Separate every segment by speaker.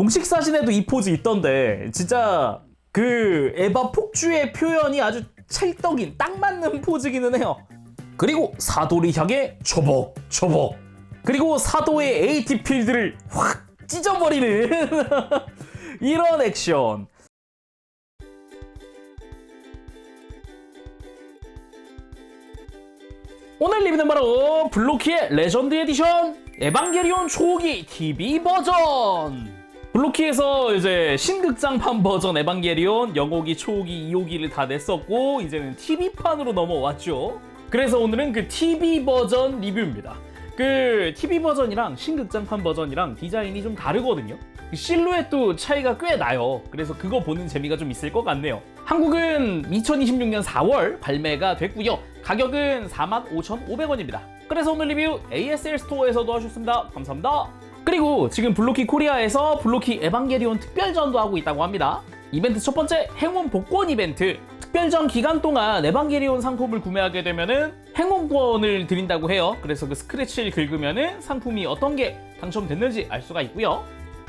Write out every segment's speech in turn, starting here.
Speaker 1: 공식 사진에도 이 포즈 있던데 진짜 그 에바 폭주의 표현이 아주 찰떡인 딱 맞는 포즈기는 해요. 그리고 사도를 향해 초복. 그리고 사도의 AT 필드를 확 찢어버리는 이런 액션. 오늘 리뷰는 바로 블로키의 레전드 에디션 에반게리온 초기 TV 버전. 블로키에서 이제 신극장판 버전 에반게리온 0호기, 초호기, 2호기를 다 냈었고 이제는 TV판으로 넘어왔죠. 그래서 오늘은 그 TV 버전 리뷰입니다. 그 TV 버전이랑 신극장판 버전이랑 디자인이 좀 다르거든요. 실루엣도 차이가 꽤 나요. 그래서 그거 보는 재미가 좀 있을 것 같네요. 한국은 2026년 4월 발매가 됐고요. 가격은 45,500원입니다. 그래서 오늘 리뷰 ASL 스토어에서도 하셨습니다. 감사합니다. 그리고 지금 블로키 코리아에서 블로키 에반게리온 특별전도 하고 있다고 합니다. 이벤트 첫 번째 행운 복권 이벤트. 특별전 기간 동안 에반게리온 상품을 구매하게 되면은 행운권을 드린다고 해요. 그래서 그 스크래치를 긁으면은 상품이 어떤 게 당첨됐는지 알 수가 있고요.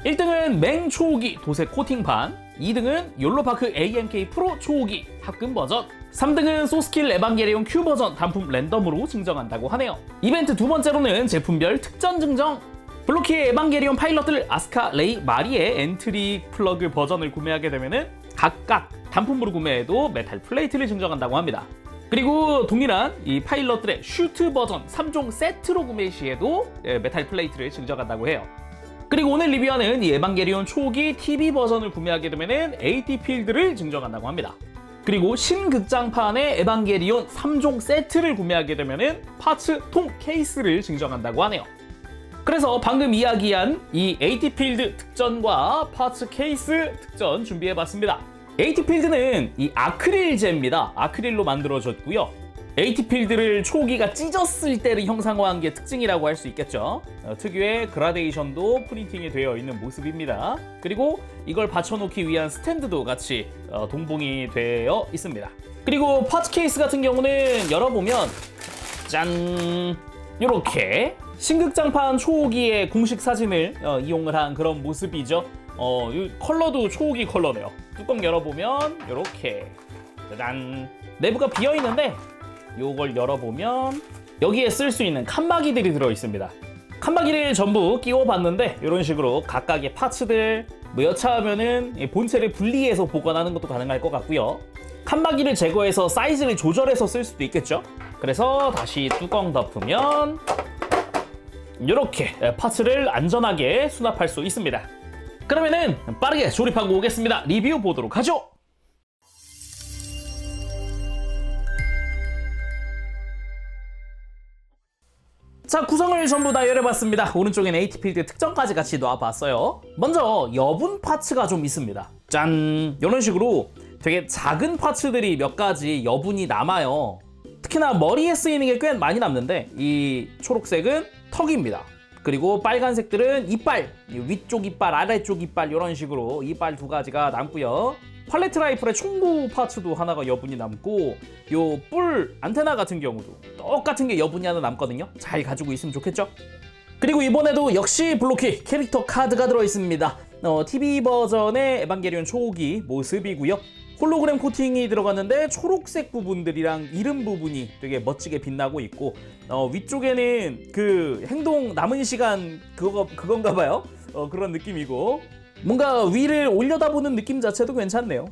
Speaker 1: 1등은 맹 초호기 도색 코팅판, 2등은 욜로파크 AMK 프로 초호기 합금 버전, 3등은 소스킬 에반게리온 Q 버전 단품 랜덤으로 증정한다고 하네요. 이벤트 두 번째로는 제품별 특전 증정. 블로키의 에반게리온 파일럿들 아스카, 레이, 마리의 엔트리 플러그 버전을 구매하게 되면은 각각 단품으로 구매해도 메탈 플레이트를 증정한다고 합니다. 그리고 동일한 이 파일럿들의 슈트 버전 3종 세트로 구매 시에도 메탈 플레이트를 증정한다고 해요. 그리고 오늘 리뷰하는 이 에반게리온 초기 TV 버전을 구매하게 되면은 AT 필드를 증정한다고 합니다. 그리고 신극장판의 에반게리온 3종 세트를 구매하게 되면은 파츠 통 케이스를 증정한다고 하네요. 그래서 방금 이야기한 이 AT 필드 특전과 파츠 케이스 특전 준비해봤습니다. AT 필드는 이 아크릴제입니다. 아크릴로 만들어졌고요. AT 필드를 초기가 찢었을 때를 형상화한 게 특징이라고 할 수 있겠죠. 특유의 그라데이션도 프린팅이 되어 있는 모습입니다. 그리고 이걸 받쳐놓기 위한 스탠드도 같이 동봉이 되어 있습니다. 그리고 파츠 케이스 같은 경우는 열어보면 짠! 이렇게 신극장판 초호기의 공식 사진을 이용을 한 그런 모습이죠. 이 컬러도 초호기 컬러네요. 뚜껑 열어보면 이렇게 짜잔! 내부가 비어있는데 요걸 열어보면 여기에 쓸 수 있는 칸막이들이 들어있습니다. 칸막이를 전부 끼워봤는데 이런 식으로 각각의 파츠들 여차하면은 본체를 분리해서 보관하는 것도 가능할 것 같고요. 칸막이를 제거해서 사이즈를 조절해서 쓸 수도 있겠죠. 그래서 다시 뚜껑 덮으면 이렇게 파츠를 안전하게 수납할 수 있습니다. 그러면은 빠르게 조립하고 오겠습니다. 리뷰 보도록 하죠. 자, 구성을 전부 다 열어봤습니다. 오른쪽엔 AT 필드 특전까지 같이 놓아봤어요. 먼저 여분 파츠가 좀 있습니다. 짠! 이런 식으로 되게 작은 파츠들이 몇 가지 여분이 남아요. 특히나 머리에 쓰이는 게 꽤 많이 남는데 이 초록색은 턱입니다. 그리고 빨간색들은 이빨, 위쪽 이빨, 아래쪽 이빨 이런 식으로 이빨 두 가지가 남고요. 팔레트 라이플의 총구 파츠도 하나가 여분이 남고 요 뿔 안테나 같은 경우도 똑같은 게 여분이 하나 남거든요. 잘 가지고 있으면 좋겠죠? 그리고 이번에도 역시 블로키 캐릭터 카드가 들어있습니다. TV 버전의 에반게리온 초호기 모습이고요. 홀로그램 코팅이 들어갔는데 초록색 부분들이랑 이름 부분이 되게 멋지게 빛나고 있고 위쪽에는 그 행동 남은 시간 그건가 봐요. 그런 느낌이고 뭔가 위를 올려다보는 느낌 자체도 괜찮네요.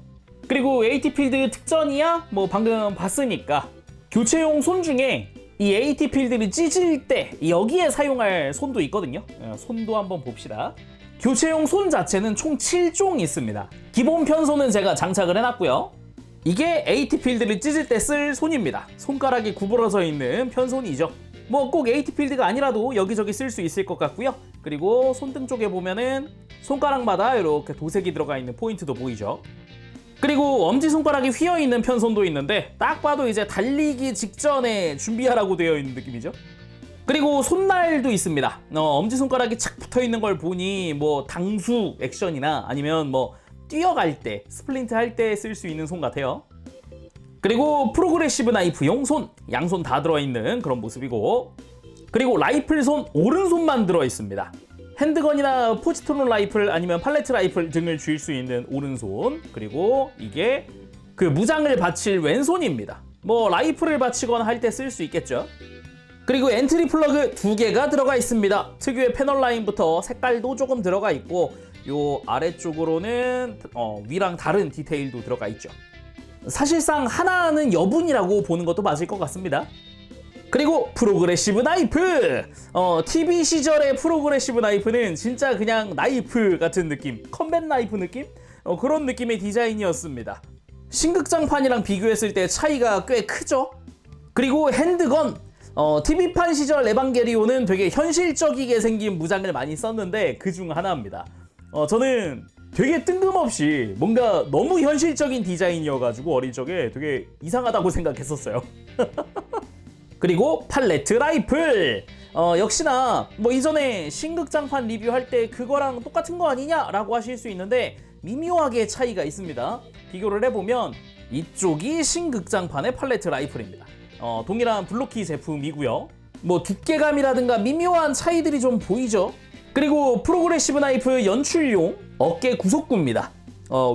Speaker 1: 그리고 AT 필드 특전이야 뭐 방금 봤으니까 교체용 손 중에 이 AT 필드를 찢을 때 여기에 사용할 손도 있거든요. 손도 한번 봅시다. 교체용 손 자체는 총 7종 있습니다. 기본 편손은 제가 장착을 해놨고요. 이게 AT 필드를 찢을 때 쓸 손입니다. 손가락이 구부러져 있는 편손이죠. 뭐 꼭 AT 필드가 아니라도 여기저기 쓸 수 있을 것 같고요. 그리고 손등 쪽에 보면은 손가락마다 이렇게 도색이 들어가 있는 포인트도 보이죠. 그리고 엄지손가락이 휘어있는 편손도 있는데 딱 봐도 이제 달리기 직전에 준비하라고 되어 있는 느낌이죠. 그리고 손날도 있습니다. 엄지손가락이 착 붙어있는 걸 보니 뭐 당수 액션이나 아니면 뭐 뛰어갈 때 스플린트 할 때 쓸 수 있는 손 같아요. 그리고 프로그레시브 나이프용 손, 양손 다 들어있는 그런 모습이고, 그리고 라이플 손 오른손만 들어있습니다. 핸드건이나 포지트론 라이플 아니면 팔레트 라이플 등을 쥘 수 있는 오른손, 그리고 이게 그 무장을 받칠 왼손입니다. 뭐 라이플을 받치거나 할 때 쓸 수 있겠죠. 그리고 엔트리 플러그 2개가 들어가 있습니다. 특유의 패널 라인부터 색깔도 조금 들어가 있고 요 아래쪽으로는 위랑 다른 디테일도 들어가 있죠. 사실상 하나는 여분이라고 보는 것도 맞을 것 같습니다. 그리고 프로그레시브 나이프! TV 시절의 프로그레시브 나이프는 진짜 그냥 나이프 같은 느낌, 컴뱃 나이프 느낌? 그런 느낌의 디자인이었습니다. 신극장판이랑 비교했을 때 차이가 꽤 크죠? 그리고 핸드건! TV판 시절 에반게리온은 되게 현실적이게 생긴 무장을 많이 썼는데 그중 하나입니다. 저는 되게 뜬금없이 뭔가 너무 현실적인 디자인이어가지고 어린 적에 되게 이상하다고 생각했었어요. 그리고 팔레트 라이플! 역시나 뭐 이전에 신극장판 리뷰할 때 그거랑 똑같은 거 아니냐라고 하실 수 있는데 미묘하게 차이가 있습니다. 비교를 해보면 이쪽이 신극장판의 팔레트 라이플입니다. 동일한 블로키 제품이고요. 뭐 두께감이라든가 미묘한 차이들이 좀 보이죠. 그리고 프로그레시브 나이프 연출용 어깨 구속구입니다.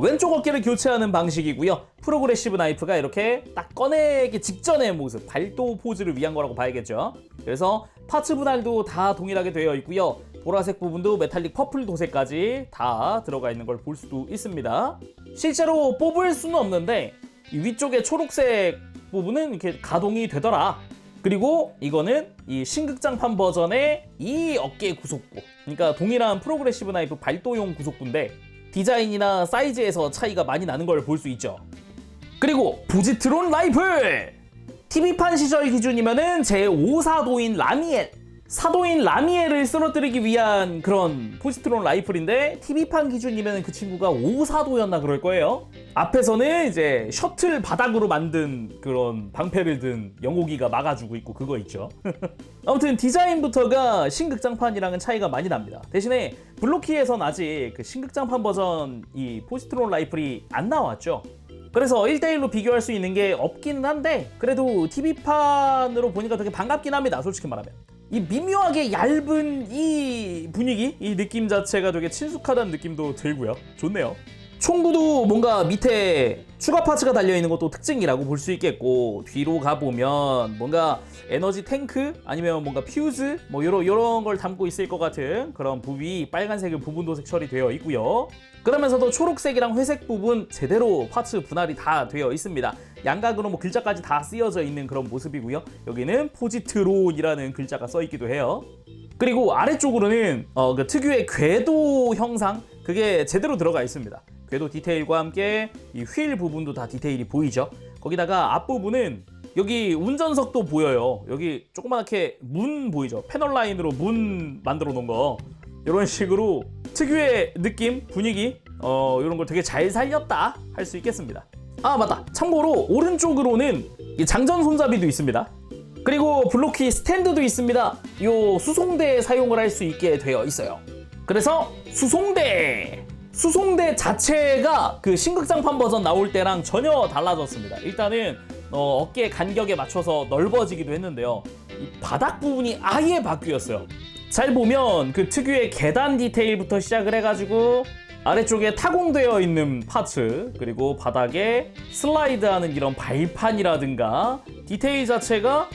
Speaker 1: 왼쪽 어깨를 교체하는 방식이고요. 프로그레시브 나이프가 이렇게 딱 꺼내기 직전의 모습, 발도 포즈를 위한 거라고 봐야겠죠. 그래서 파츠 분할도 다 동일하게 되어 있고요. 보라색 부분도 메탈릭 퍼플 도색까지 다 들어가 있는 걸 볼 수도 있습니다. 실제로 뽑을 수는 없는데 이 위쪽에 초록색 부분은 이렇게 가동이 되더라. 그리고 이거는 이 신극장판 버전의 이 어깨 구속구, 그러니까 동일한 프로그레시브 나이프 발도용 구속구인데 디자인이나 사이즈에서 차이가 많이 나는 걸 볼 수 있죠. 그리고 포지트론 라이플! TV판 시절 기준이면은 제5사도인 라미엘, 사도인 라미엘을 쓰러뜨리기 위한 그런 포지트론 라이플인데 TV판 기준이면 그 친구가 5사도였나 그럴 거예요. 앞에서는 이제 셔틀 바닥으로 만든 그런 방패를 든 영호기가 막아주고 있고 그거 있죠. 아무튼 디자인부터가 신극장판이랑은 차이가 많이 납니다. 대신에 블로키에선 아직 그 신극장판 버전 이 포지트론 라이플이 안 나왔죠. 그래서 1대1로 비교할 수 있는 게 없기는 한데 그래도 TV판으로 보니까 되게 반갑긴 합니다. 솔직히 말하면. 이 미묘하게 얇은 이 분위기, 이 느낌 자체가 되게 친숙하다는 느낌도 들고요. 좋네요. 총구도 뭔가 밑에 추가 파츠가 달려있는 것도 특징이라고 볼 수 있겠고, 뒤로 가보면 뭔가 에너지 탱크 아니면 뭔가 퓨즈 뭐 요런 걸 담고 있을 것 같은 그런 부위, 빨간색은 부분 도색 처리되어 있고요. 그러면서도 초록색이랑 회색 부분 제대로 파츠 분할이 다 되어 있습니다. 양각으로 뭐 글자까지 다 쓰여져 있는 그런 모습이고요. 여기는 포지트론이라는 글자가 써 있기도 해요. 그리고 아래쪽으로는 그 특유의 궤도 형상, 그게 제대로 들어가 있습니다. 궤도 디테일과 함께 이 휠 부분도 다 디테일이 보이죠. 거기다가 앞부분은 여기 운전석도 보여요. 여기 조그맣게 문 보이죠. 패널 라인으로 문 만들어 놓은 거, 이런 식으로 특유의 느낌, 분위기 이런 걸 되게 잘 살렸다 할 수 있겠습니다. 아 맞다, 참고로 오른쪽으로는 이 장전 손잡이도 있습니다. 그리고 블로키 스탠드도 있습니다. 요 수송대에 사용을 할 수 있게 되어 있어요. 그래서 수송대 자체가 그 신극장판 버전 나올 때랑 전혀 달라졌습니다. 일단은 어깨 간격에 맞춰서 넓어지기도 했는데요. 이 바닥 부분이 아예 바뀌었어요. 잘 보면 그 특유의 계단 디테일부터 시작을 해가지고 아래쪽에 타공되어 있는 파츠, 그리고 바닥에 슬라이드하는 이런 발판이라든가 디테일 자체가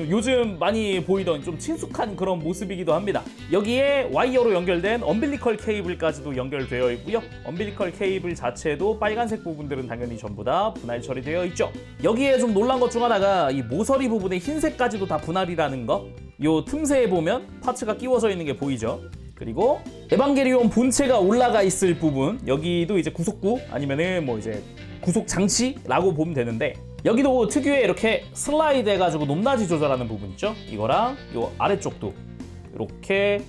Speaker 1: 요즘 많이 보이던 좀 친숙한 그런 모습이기도 합니다. 여기에 와이어로 연결된 엄빌리컬 케이블까지도 연결되어 있고요. 엄빌리컬 케이블 자체도 빨간색 부분들은 당연히 전부 다 분할 처리되어 있죠. 여기에 좀 놀란 것 중 하나가 이 모서리 부분에 흰색까지도 다 분할이라는 거. 요 틈새에 보면 파츠가 끼워져 있는 게 보이죠. 그리고 에반게리온 본체가 올라가 있을 부분, 여기도 이제 구속구 아니면은 뭐 이제 구속 장치라고 보면 되는데, 여기도 특유의 이렇게 슬라이드 해가지고 높낮이 조절하는 부분 있죠. 이거랑 요 아래쪽도 이렇게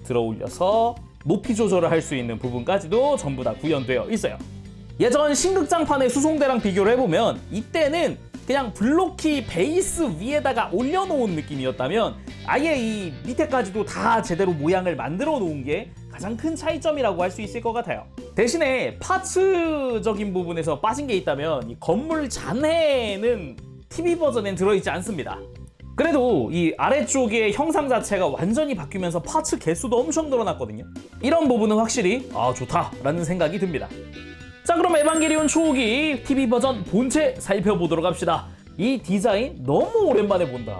Speaker 1: 들어 올려서 높이 조절을 할 수 있는 부분까지도 전부 다 구현되어 있어요. 예전 신극장판의 수송대랑 비교를 해보면 이때는 그냥 블로키 베이스 위에다가 올려놓은 느낌이었다면 아예 이 밑에까지도 다 제대로 모양을 만들어 놓은 게 가장 큰 차이점이라고 할 수 있을 것 같아요. 대신에 파츠적인 부분에서 빠진 게 있다면 이 건물 잔해는 TV 버전엔 들어있지 않습니다. 그래도 이 아래쪽의 형상 자체가 완전히 바뀌면서 파츠 개수도 엄청 늘어났거든요. 이런 부분은 확실히 좋다라는 생각이 듭니다. 자, 그럼 에반게리온 초호기 TV 버전 본체 살펴보도록 합시다. 이 디자인 너무 오랜만에 본다.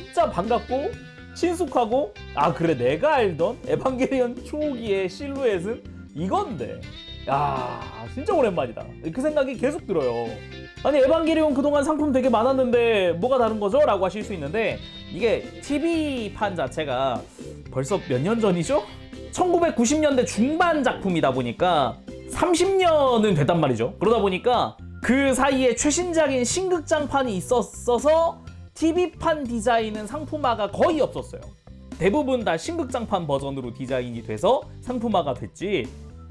Speaker 1: 진짜 반갑고 친숙하고 그래 내가 알던 에반게리온 초호기의 실루엣은 이건데 야 진짜 오랜만이다. 그 생각이 계속 들어요. 아니 에반게리온 그동안 상품 되게 많았는데 뭐가 다른 거죠? 라고 하실 수 있는데 이게 TV판 자체가 벌써 몇 년 전이죠? 1990년대 중반 작품이다 보니까 30년은 됐단 말이죠. 그러다 보니까 그 사이에 최신작인 신극장판이 있었어서 TV판 디자인은 상품화가 거의 없었어요. 대부분 다 신극장판 버전으로 디자인이 돼서 상품화가 됐지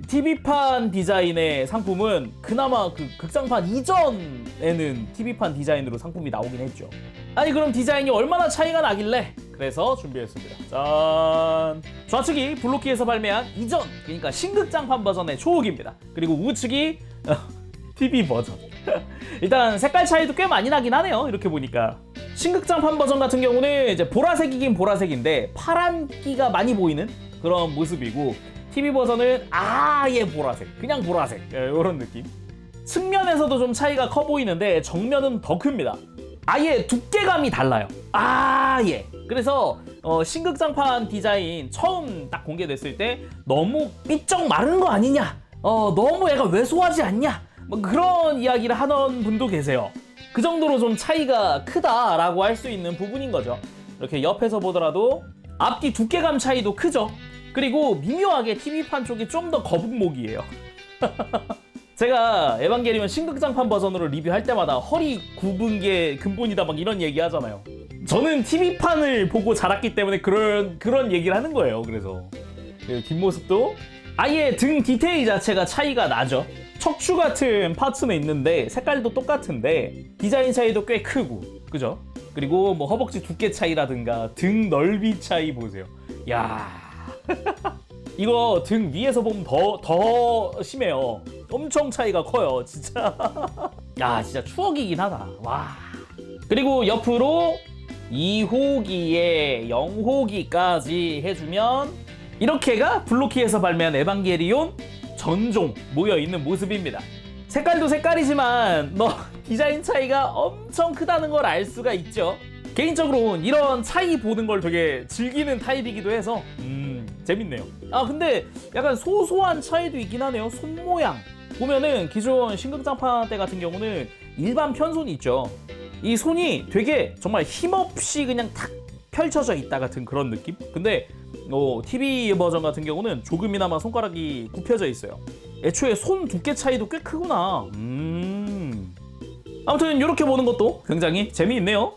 Speaker 1: TV판 디자인의 상품은 그나마 그 극장판 이전에는 TV판 디자인으로 상품이 나오긴 했죠. 아니 그럼 디자인이 얼마나 차이가 나길래 그래서 준비했습니다. 짠! 좌측이 블로키에서 발매한 이전 그러니까 신극장판 버전의 초호기입니다. 그리고 우측이 TV 버전. 일단 색깔 차이도 꽤 많이 나긴 하네요. 이렇게 보니까 신극장판 버전 같은 경우는 이제 보라색이긴 보라색인데 파란기가 많이 보이는 그런 모습이고 TV 버전은 아예 보라색, 그냥 보라색 이런 느낌. 측면에서도 좀 차이가 커 보이는데 정면은 더 큽니다. 아예 두께감이 달라요. 아예. 그래서 신극장판 디자인 처음 딱 공개됐을 때 너무 삐쩍 마른 거 아니냐? 너무 애가 왜소하지 않냐? 뭐 그런 이야기를 하는 분도 계세요. 그 정도로 좀 차이가 크다라고 할 수 있는 부분인 거죠. 이렇게 옆에서 보더라도 앞뒤 두께감 차이도 크죠. 그리고 미묘하게 TV판 쪽이 좀 더 거북목이에요. 제가 에반게리온 신극장판 버전으로 리뷰할 때마다 허리 굽은 게 근본이다 막 이런 얘기 하잖아요. 저는 TV판을 보고 자랐기 때문에 그런 얘기를 하는 거예요. 그래서 뒷모습도 아예 등 디테일 자체가 차이가 나죠. 척추 같은 파츠는 있는데 색깔도 똑같은데 디자인 차이도 꽤 크고 그죠? 그리고 뭐 허벅지 두께 차이라든가 등 넓이 차이 보세요. 야 이거 등 위에서 보면 더 심해요. 엄청 차이가 커요 진짜. 야 진짜 추억이긴 하다. 와. 그리고 옆으로 2호기에 0호기까지 해주면 이렇게가 블로키에서 발매한 에반게리온 전종 모여있는 모습입니다. 색깔도 색깔이지만 디자인 차이가 엄청 크다는 걸 알 수가 있죠. 개인적으로는 이런 차이 보는 걸 되게 즐기는 타입이기도 해서 재밌네요. 근데 약간 소소한 차이도 있긴 하네요. 손 모양 보면은 기존 신극장판 때 같은 경우는 일반 편손이 있죠. 이 손이 되게 정말 힘없이 그냥 탁 펼쳐져 있다 같은 그런 느낌? 근데 TV 버전 같은 경우는 조금이나마 손가락이 굽혀져 있어요. 애초에 손 두께 차이도 꽤 크구나. 아무튼 이렇게 보는 것도 굉장히 재미있네요.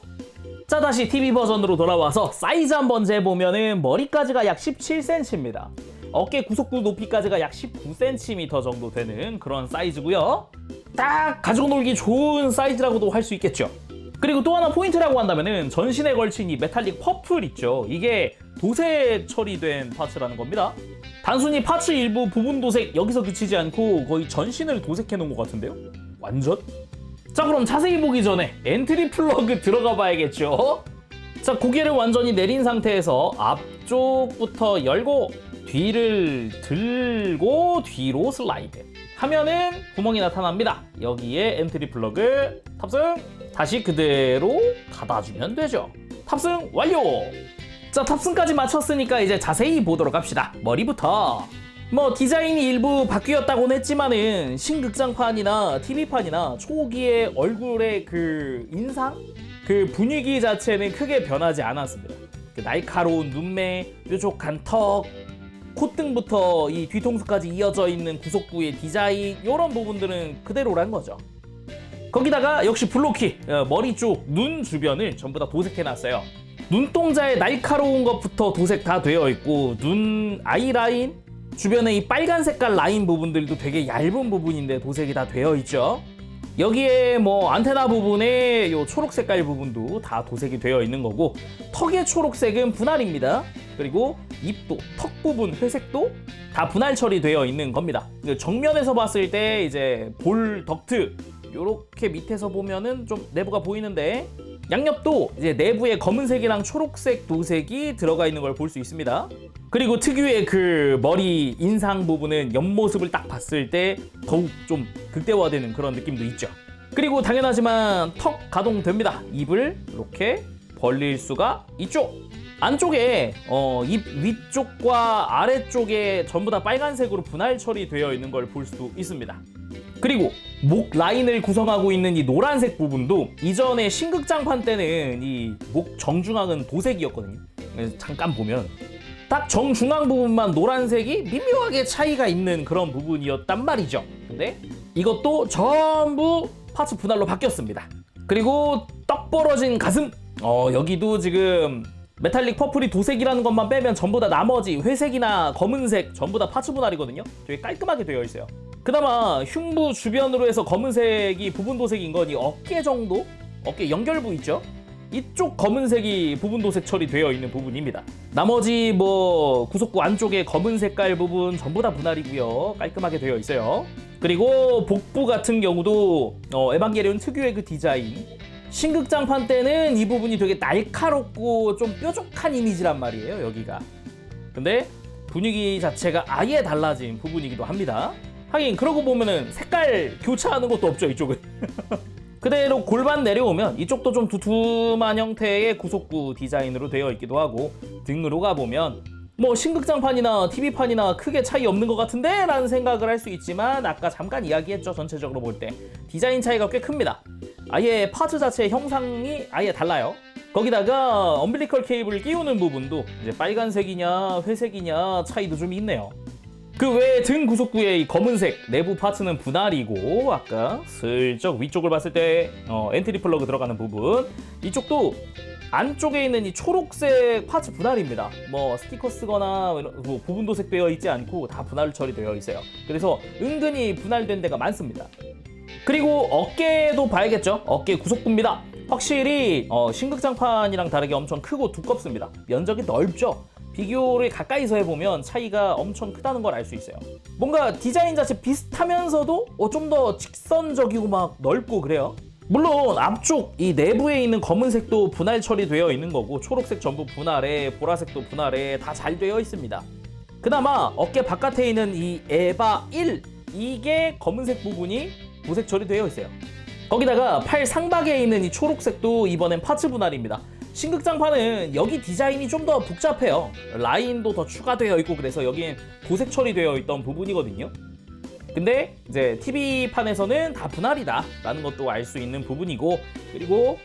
Speaker 1: 자 다시 TV 버전으로 돌아와서 사이즈 한번 재보면은 머리까지가 약 17cm입니다. 어깨 구속부 높이까지가 약 19cm 정도 되는 그런 사이즈고요. 딱 가지고 놀기 좋은 사이즈라고도 할 수 있겠죠. 그리고 또 하나 포인트라고 한다면은 전신에 걸친 이 메탈릭 퍼플 있죠. 이게 도색 처리된 파츠라는 겁니다. 단순히 파츠 일부 부분 도색 여기서 그치지 않고 거의 전신을 도색해 놓은 것 같은데요? 완전? 자 그럼 자세히 보기 전에 엔트리 플러그 들어가 봐야겠죠. 자 고개를 완전히 내린 상태에서 앞쪽부터 열고 뒤를 들고 뒤로 슬라이드 하면은 구멍이 나타납니다. 여기에 엔트리 플러그 탑승, 다시 그대로 닫아주면 되죠. 탑승 완료! 자 탑승까지 마쳤으니까 이제 자세히 보도록 합시다. 머리부터 뭐 디자인이 일부 바뀌었다고는 했지만은 신극장판이나 TV판이나 초기의 얼굴의 그 인상? 그 분위기 자체는 크게 변하지 않았습니다. 그 날카로운 눈매, 뾰족한 턱, 콧등부터 이 뒤통수까지 이어져 있는 구속부의 디자인 이런 부분들은 그대로란 거죠. 거기다가 역시 블로키 머리 쪽 눈 주변을 전부 다 도색해놨어요. 눈동자의 날카로운 것부터 도색 다 되어 있고 눈 아이라인 주변에 이 빨간 색깔 라인 부분들도 되게 얇은 부분인데 도색이 다 되어 있죠. 여기에 뭐 안테나 부분에 요 초록 색깔 부분도 다 도색이 되어 있는 거고 턱의 초록색은 분할입니다. 그리고 입도 턱 부분 회색도 다 분할 처리되어 있는 겁니다. 정면에서 봤을 때 이제 볼 덕트 요렇게 밑에서 보면은 좀 내부가 보이는데 양옆도 이제 내부에 검은색이랑 초록색 도색이 들어가 있는 걸 볼 수 있습니다. 그리고 특유의 그 머리 인상 부분은 옆모습을 딱 봤을 때 더욱 좀 극대화되는 그런 느낌도 있죠. 그리고 당연하지만 턱 가동됩니다. 입을 이렇게 벌릴 수가 있죠. 안쪽에 입 위쪽과 아래쪽에 전부 다 빨간색으로 분할 처리되어 있는 걸 볼 수도 있습니다. 그리고 목 라인을 구성하고 있는 이 노란색 부분도 이전에 신극장판 때는 이 목 정중앙은 도색이었거든요. 그래서 잠깐 보면 딱 정중앙 부분만 노란색이 미묘하게 차이가 있는 그런 부분이었단 말이죠. 근데 이것도 전부 파츠 분할로 바뀌었습니다. 그리고 떡 벌어진 가슴, 여기도 지금 메탈릭 퍼플이 도색이라는 것만 빼면 전부 다 나머지 회색이나 검은색 전부 다 파츠 분할이거든요. 되게 깔끔하게 되어 있어요. 그나마 흉부 주변으로 해서 검은색이 부분 도색인 건 이 어깨 정도? 어깨 연결부 있죠? 이쪽 검은색이 부분 도색 처리되어 있는 부분입니다. 나머지 뭐 구속구 안쪽에 검은 색깔 부분 전부 다 분할이고요. 깔끔하게 되어 있어요. 그리고 복부 같은 경우도 에반게리온 특유의 그 디자인, 신극장판 때는 이 부분이 되게 날카롭고 좀 뾰족한 이미지란 말이에요, 여기가. 근데 분위기 자체가 아예 달라진 부분이기도 합니다. 하긴 그러고 보면은 색깔 교차하는 것도 없죠, 이쪽은. 그대로 골반 내려오면 이쪽도 좀 두툼한 형태의 구속구 디자인으로 되어 있기도 하고, 등으로 가보면 뭐 신극장판이나 TV판이나 크게 차이 없는 것 같은데? 라는 생각을 할 수 있지만 아까 잠깐 이야기했죠. 전체적으로 볼 때 디자인 차이가 꽤 큽니다. 아예 파츠 자체의 형상이 아예 달라요. 거기다가 엄빌리컬 케이블 끼우는 부분도 이제 빨간색이냐 회색이냐 차이도 좀 있네요. 그 외에 등 구속구의 이 검은색 내부 파츠는 분할이고, 아까 슬쩍 위쪽을 봤을 때 엔트리 플러그 들어가는 부분, 이쪽도 안쪽에 있는 이 초록색 파츠 분할입니다. 뭐 스티커 쓰거나 뭐 부분 도색되어 있지 않고 다 분할 처리되어 있어요. 그래서 은근히 분할된 데가 많습니다. 그리고 어깨도 봐야겠죠. 어깨 구속구입니다. 확실히 신극장판이랑 다르게 엄청 크고 두껍습니다. 면적이 넓죠. 비교를 가까이서 해보면 차이가 엄청 크다는 걸 알 수 있어요. 뭔가 디자인 자체 비슷하면서도 좀 더 직선적이고 막 넓고 그래요. 물론 앞쪽 이 내부에 있는 검은색도 분할 처리되어 있는 거고, 초록색 전부 분할에, 보라색도 분할에 다 잘 되어 있습니다. 그나마 어깨 바깥에 있는 이 에바 1, 이게 검은색 부분이 도색 처리되어 있어요. 거기다가 팔 상박에 있는 이 초록색도 이번엔 파츠 분할입니다. 신극장판은 여기 디자인이 좀 더 복잡해요. 라인도 더 추가되어 있고, 그래서 여기엔 도색 처리되어 있던 부분이거든요. 근데 이제 TV판에서는 다 분할이다 라는 것도 알 수 있는 부분이고, 그리고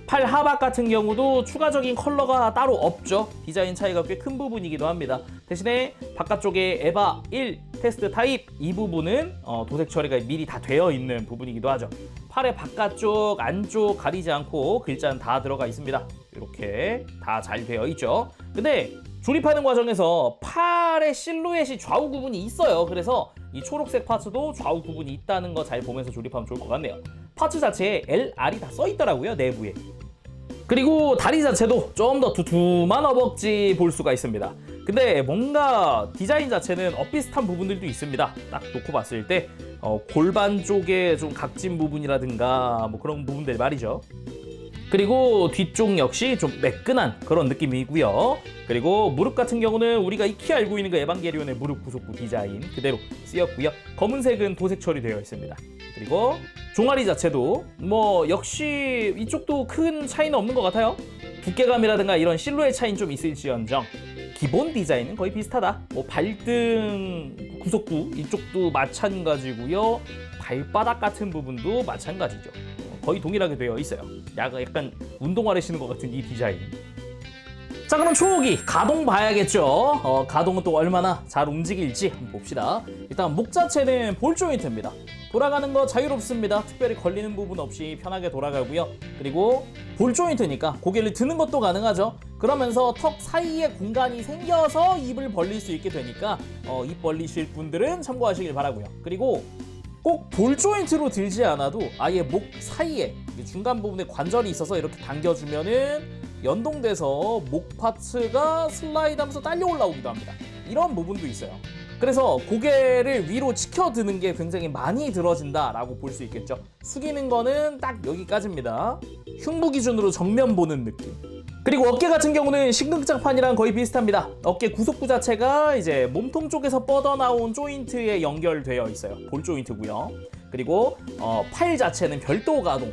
Speaker 1: 팔 하박 같은 경우도 추가적인 컬러가 따로 없죠. 디자인 차이가 꽤 큰 부분이기도 합니다. 대신에 바깥쪽에 에바 1 테스트 타입, 이 부분은 도색 처리가 미리 다 되어 있는 부분이기도 하죠. 팔의 바깥쪽, 안쪽 가리지 않고 글자는 다 들어가 있습니다. 이렇게 다 잘 되어 있죠. 근데 조립하는 과정에서 팔의 실루엣이 좌우 구분이 있어요. 그래서 이 초록색 파츠도 좌우 구분이 있다는 거 잘 보면서 조립하면 좋을 것 같네요. 파츠 자체에 LR이 다 써 있더라고요, 내부에. 그리고 다리 자체도 좀 더 두툼한 허벅지 볼 수가 있습니다. 근데 뭔가 디자인 자체는 엇비슷한 부분들도 있습니다. 딱 놓고 봤을 때 골반 쪽에 좀 각진 부분이라든가 뭐 그런 부분들 말이죠. 그리고 뒤쪽 역시 좀 매끈한 그런 느낌이고요. 그리고 무릎 같은 경우는 우리가 익히 알고 있는 그 에반게리온의 무릎 구속구 디자인 그대로 쓰였고요. 검은색은 도색 처리되어 있습니다. 그리고 종아리 자체도 뭐 역시 이쪽도 큰 차이는 없는 것 같아요. 두께감이라든가 이런 실루엣 차이는 좀 있을지언정 기본 디자인은 거의 비슷하다. 뭐 발등 구속구 이쪽도 마찬가지고요. 발바닥 같은 부분도 마찬가지죠. 거의 동일하게 되어 있어요. 약간 운동화를 신는 것 같은 이 디자인. 자, 그럼 초호기 가동 봐야겠죠. 가동은 또 얼마나 잘 움직일지 한번 봅시다. 일단 목 자체는 볼 조인트입니다. 돌아가는 거 자유롭습니다. 특별히 걸리는 부분 없이 편하게 돌아가고요. 그리고 볼 조인트니까 고개를 드는 것도 가능하죠. 그러면서 턱 사이에 공간이 생겨서 입을 벌릴 수 있게 되니까 입 벌리실 분들은 참고하시길 바라고요. 그리고 꼭 볼 조인트로 들지 않아도 아예 목 사이에 중간 부분에 관절이 있어서 이렇게 당겨주면은 연동돼서 목 파츠가 슬라이드하면서 딸려 올라오기도 합니다. 이런 부분도 있어요. 그래서 고개를 위로 치켜드는 게 굉장히 많이 들어진다라고 볼 수 있겠죠. 숙이는 거는 딱 여기까지입니다. 흉부 기준으로 정면 보는 느낌. 그리고 어깨 같은 경우는 신극장판이랑 거의 비슷합니다. 어깨 구속부 자체가 이제 몸통 쪽에서 뻗어나온 조인트에 연결되어 있어요. 볼 조인트고요. 그리고 팔 자체는 별도 가동.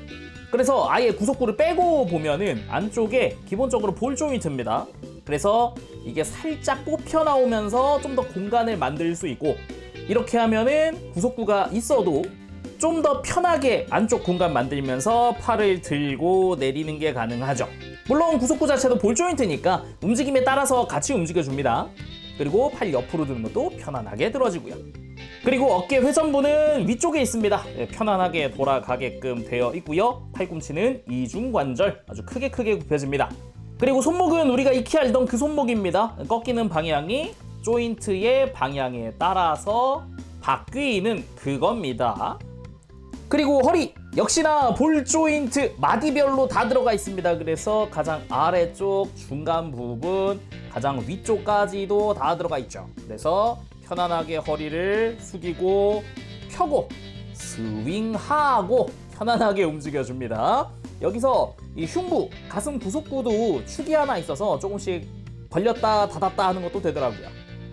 Speaker 1: 그래서 아예 구속부를 빼고 보면은 안쪽에 기본적으로 볼 조인트입니다. 그래서 이게 살짝 뽑혀 나오면서 좀 더 공간을 만들 수 있고, 이렇게 하면은 구속부가 있어도 좀 더 편하게 안쪽 공간 만들면서 팔을 들고 내리는 게 가능하죠. 물론 구속부 자체도 볼 조인트니까 움직임에 따라서 같이 움직여줍니다. 그리고 팔 옆으로 드는 것도 편안하게 들어지고요. 그리고 어깨 회전부는 위쪽에 있습니다. 편안하게 돌아가게끔 되어 있고요. 팔꿈치는 이중관절 아주 크게 굽혀집니다. 그리고 손목은 우리가 익히 알던 그 손목입니다. 꺾이는 방향이 조인트의 방향에 따라서 바뀌는 그겁니다. 그리고 허리 역시나 볼 조인트 마디별로 다 들어가 있습니다. 그래서 가장 아래쪽, 중간 부분, 가장 위쪽까지도 다 들어가 있죠. 그래서 편안하게 허리를 숙이고 펴고 스윙하고 편안하게 움직여줍니다. 여기서 이 흉부, 가슴 구속부도 축이 하나 있어서 조금씩 벌렸다 닫았다 하는 것도 되더라고요.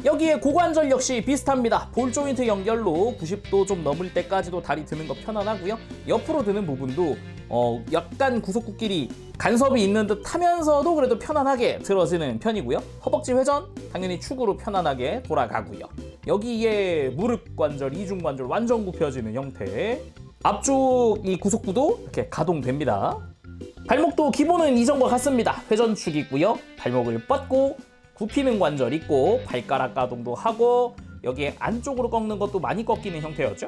Speaker 1: 여기에 고관절 역시 비슷합니다. 볼 조인트 연결로 90도 좀 넘을 때까지도 다리 드는 거 편안하고요. 옆으로 드는 부분도 약간 구속부끼리 간섭이 있는 듯 하면서도 그래도 편안하게 들어지는 편이고요. 허벅지 회전 당연히 축으로 편안하게 돌아가고요. 여기에 무릎 관절, 이중관절 완전 굽혀지는 형태. 앞쪽 이 구속부도 이렇게 가동됩니다. 발목도 기본은 이전과 같습니다. 회전축 있고요. 발목을 뻗고 굽히는 관절 있고 발가락 가동도 하고 여기에 안쪽으로 꺾는 것도 많이 꺾이는 형태였죠.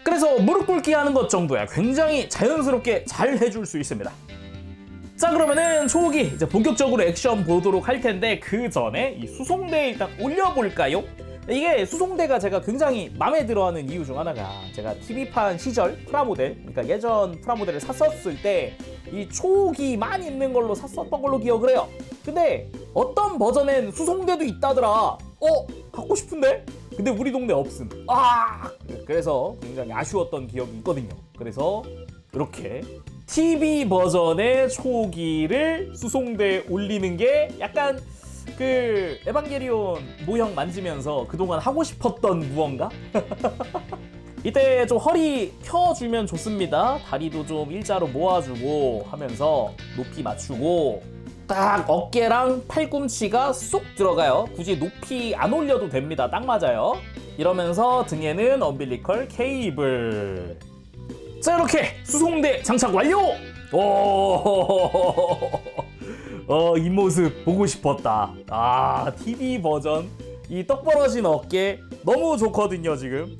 Speaker 1: 그래서 무릎 꿇기 하는 것 정도야 굉장히 자연스럽게 잘 해줄 수 있습니다. 자, 그러면은 초기 이제 본격적으로 액션 보도록 할 텐데 그 전에 이 수송대 일단 올려볼까요? 이게 수송대가 제가 굉장히 마음에 들어하는 이유 중 하나가 제가 TV판 시절 프라모델, 그러니까 예전 프라모델을 샀었을 때 이 초기만 있는 걸로 샀었던 걸로 기억을 해요. 근데 어떤 버전엔 수송대도 있다더라. 갖고 싶은데? 근데 우리 동네 없음. 그래서 굉장히 아쉬웠던 기억이 있거든요. 그래서 이렇게 TV 버전의 초기를 수송대에 올리는 게 약간 그 에반게리온 모형 만지면서 그동안 하고 싶었던 무언가? 이때 좀 허리 펴주면 좋습니다. 다리도 좀 일자로 모아주고 하면서 높이 맞추고 딱 어깨랑 팔꿈치가 쏙 들어가요. 굳이 높이 안 올려도 됩니다. 딱 맞아요. 이러면서 등에는 엄빌리컬 케이블. 자, 이렇게 수송대 장착 완료! 이 모습 보고 싶었다. TV 버전 이 떡 벌어진 어깨 너무 좋거든요 지금.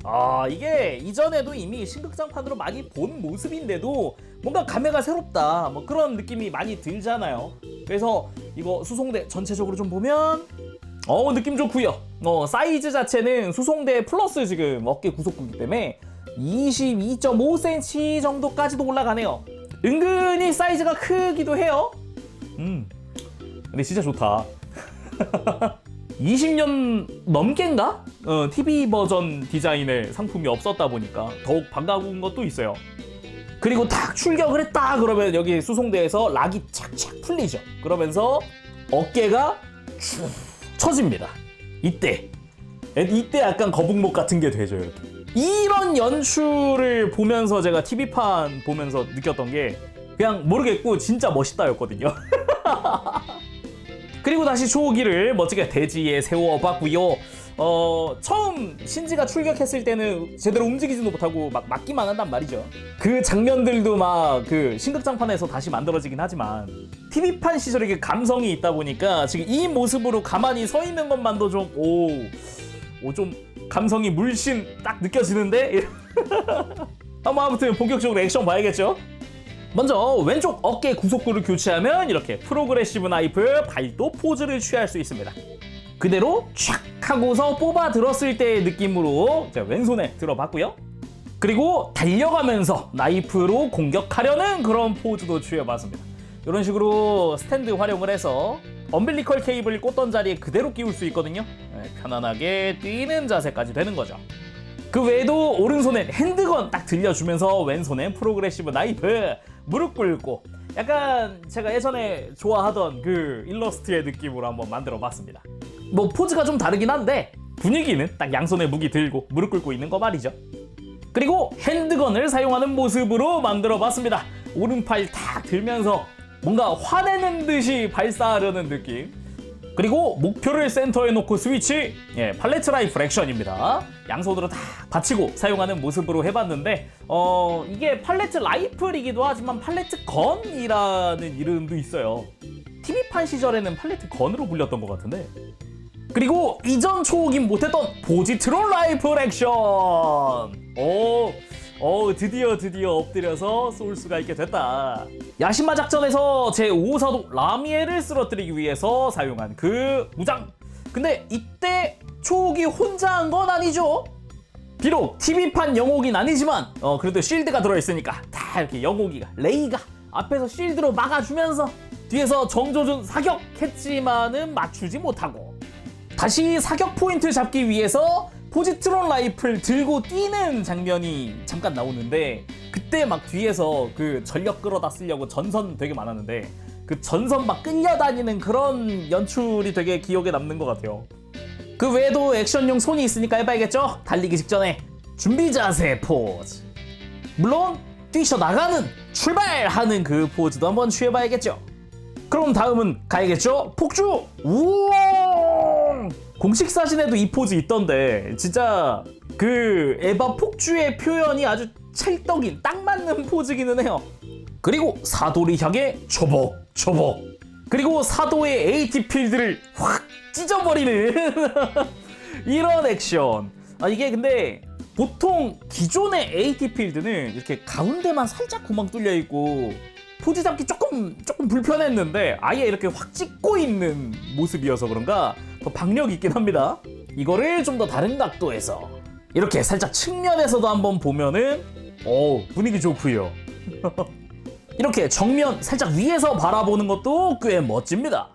Speaker 1: 이게 이전에도 이미 신극장판으로 많이 본 모습인데도 뭔가 감회가 새롭다 뭐 그런 느낌이 많이 들잖아요. 그래서 이거 수송대 전체적으로 좀 보면 느낌 좋고요. 사이즈 자체는 수송대 플러스 지금 어깨 구속부이기 때문에 22.5cm 정도까지도 올라가네요. 은근히 사이즈가 크기도 해요. 근데 진짜 좋다. 20년 넘게인가? TV 버전 디자인의 상품이 없었다 보니까 더욱 반가운 것도 있어요. 그리고 딱 출격을 했다 그러면 여기 수송대에서 락이 착착 풀리죠. 그러면서 어깨가 쭉 처집니다. 이때 약간 거북목 같은 게 되죠. 이렇게. 이런 연출을 보면서 제가 TV판 보면서 느꼈던 게 그냥 모르겠고 진짜 멋있다였거든요. 그리고 다시 초기를 멋지게 대지에 세워봤고요. 처음 신지가 출격했을 때는 제대로 움직이지도 못하고 막 맞기만 한단 말이죠. 그 장면들도 막 그 신극장판에서 다시 만들어지긴 하지만 TV판 시절에 그 감성이 있다 보니까 지금 이 모습으로 가만히 서 있는 것만도 좀 좀 감성이 물씬 딱 느껴지는데? 아무튼 본격적으로 액션 봐야겠죠? 먼저 왼쪽 어깨 구속부를 교체하면 이렇게 프로그레시브 나이프 발도 포즈를 취할 수 있습니다. 그대로 촥 하고서 뽑아 들었을 때의 느낌으로 제가 왼손에 들어봤고요. 그리고 달려가면서 나이프로 공격하려는 그런 포즈도 취해봤습니다. 이런 식으로 스탠드 활용을 해서 엄빌리컬 케이블 꽂던 자리에 그대로 끼울 수 있거든요. 편안하게 뛰는 자세까지 되는 거죠. 그 외에도 오른손엔 핸드건 딱 들려주면서 왼손엔 프로그레시브 나이프, 무릎 꿇고 약간 제가 예전에 좋아하던 그 일러스트의 느낌으로 한번 만들어 봤습니다. 뭐 포즈가 좀 다르긴 한데 분위기는 딱 양손에 무기 들고 무릎 꿇고 있는 거 말이죠. 그리고 핸드건을 사용하는 모습으로 만들어 봤습니다. 오른팔 탁 들면서 뭔가 화내는 듯이 발사하려는 느낌. 그리고 목표를 센터에 놓고 스위치, 팔레트 라이플 액션입니다. 양손으로 다 받치고 사용하는 모습으로 해봤는데 이게 팔레트 라이플이기도 하지만 팔레트 건이라는 이름도 있어요. TV판 시절에는 팔레트 건으로 불렸던 것 같은데. 그리고 이전 초호긴 못했던 포지트론 라이플 액션. 드디어 엎드려서 쏠 수가 있게 됐다. 야시마 작전에서 제5사도 라미에를 쓰러뜨리기 위해서 사용한 그 무장. 근데 이때 초호기 혼자 한 건 아니죠. 비록 TV판 영호기는 아니지만 그래도 실드가 들어있으니까 다 이렇게 영호기가, 레이가 앞에서 실드로 막아주면서 뒤에서 정조준 사격했지만은 맞추지 못하고 다시 사격 포인트 잡기 위해서 포지트론 라이플 들고 뛰는 장면이 잠깐 나오는데 그때 막 뒤에서 그 전력 끌어다 쓰려고 전선 되게 많았는데 그 전선 막 끌려다니는 그런 연출이 되게 기억에 남는 것 같아요. 그 외에도 액션용 손이 있으니까 해봐야겠죠? 달리기 직전에 준비 자세 포즈. 물론 뛰셔 나가는 출발하는 그 포즈도 한번 취해봐야겠죠. 그럼 다음은 가야겠죠? 폭주! 우와! 공식 사진에도 이 포즈 있던데 진짜 그 에바 폭주의 표현이 아주 찰떡인 딱 맞는 포즈기는 해요. 그리고 사도를 향해 초복 그리고 사도의 AT 필드를 확 찢어버리는 이런 액션. 이게 근데 보통 기존의 AT 필드는 이렇게 가운데만 살짝 구멍 뚫려 있고 포즈 잡기 조금 불편했는데 아예 이렇게 확 찍고 있는 모습이어서 그런가 더 박력 있긴 합니다. 이거를 좀 더 다른 각도에서 이렇게 살짝 측면에서도 한번 보면은 분위기 좋고요. 이렇게 정면 살짝 위에서 바라보는 것도 꽤 멋집니다.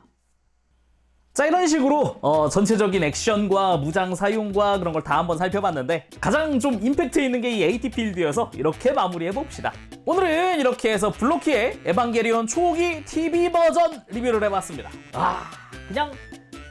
Speaker 1: 자, 이런 식으로 전체적인 액션과 무장 사용과 그런 걸 다 한번 살펴봤는데 가장 좀 임팩트 있는 게 이 AT 필드여서 이렇게 마무리해봅시다. 오늘은 이렇게 해서 블로키의 에반게리온 초기 TV 버전 리뷰를 해봤습니다. 그냥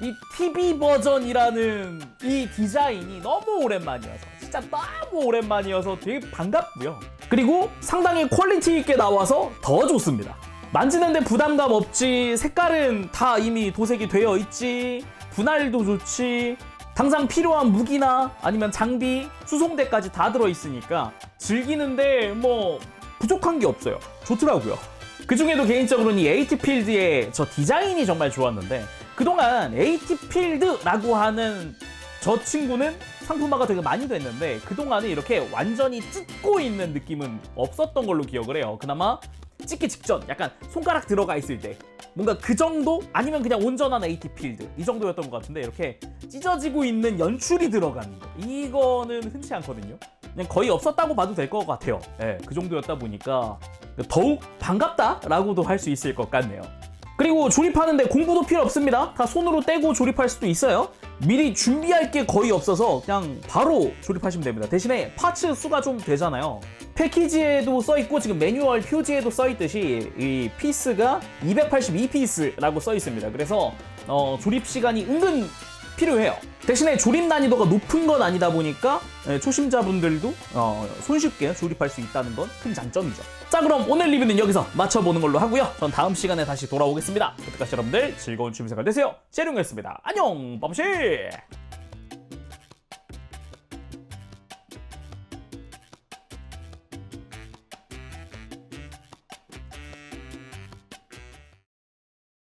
Speaker 1: 이 TV 버전이라는 이 디자인이 너무 오랜만이어서 진짜 너무 오랜만이어서 되게 반갑고요. 그리고 상당히 퀄리티 있게 나와서 더 좋습니다. 만지는데 부담감 없지, 색깔은 다 이미 도색이 되어 있지, 분할도 좋지, 당장 필요한 무기나 아니면 장비, 수송대까지 다 들어있으니까 즐기는데 뭐 부족한 게 없어요. 좋더라고요. 그 중에도 개인적으로는 이 AT 필드의 저 디자인이 정말 좋았는데 그동안 AT 필드라고 하는 저 친구는 상품화가 되게 많이 됐는데 그동안은 이렇게 완전히 찢고 있는 느낌은 없었던 걸로 기억을 해요. 그나마 찍기 직전 약간 손가락 들어가 있을 때 뭔가 그 정도 아니면 그냥 온전한 AT 필드 이 정도였던 것 같은데 이렇게 찢어지고 있는 연출이 들어가는 거 이거는 흔치 않거든요. 그냥 거의 없었다고 봐도 될 것 같아요. 그 정도였다 보니까 더욱 반갑다라고도 할 수 있을 것 같네요. 그리고 조립하는데 공부도 필요 없습니다. 다 손으로 떼고 조립할 수도 있어요. 미리 준비할 게 거의 없어서 그냥 바로 조립하시면 됩니다. 대신에 파츠 수가 좀 되잖아요. 패키지에도 써있고 지금 매뉴얼 표지에도 써있듯이 이 피스가 282피스라고 써있습니다. 그래서 조립 시간이 은근 필요해요. 대신에 조립 난이도가 높은 건 아니다 보니까 초심자분들도 손쉽게 조립할 수 있다는 건 큰 장점이죠. 자, 그럼 오늘 리뷰는 여기서 마쳐보는 걸로 하고요. 전 다음 시간에 다시 돌아오겠습니다. 그때까지 여러분들 즐거운 취미생활 되세요. 재룡이었습니다. 안녕, 범실!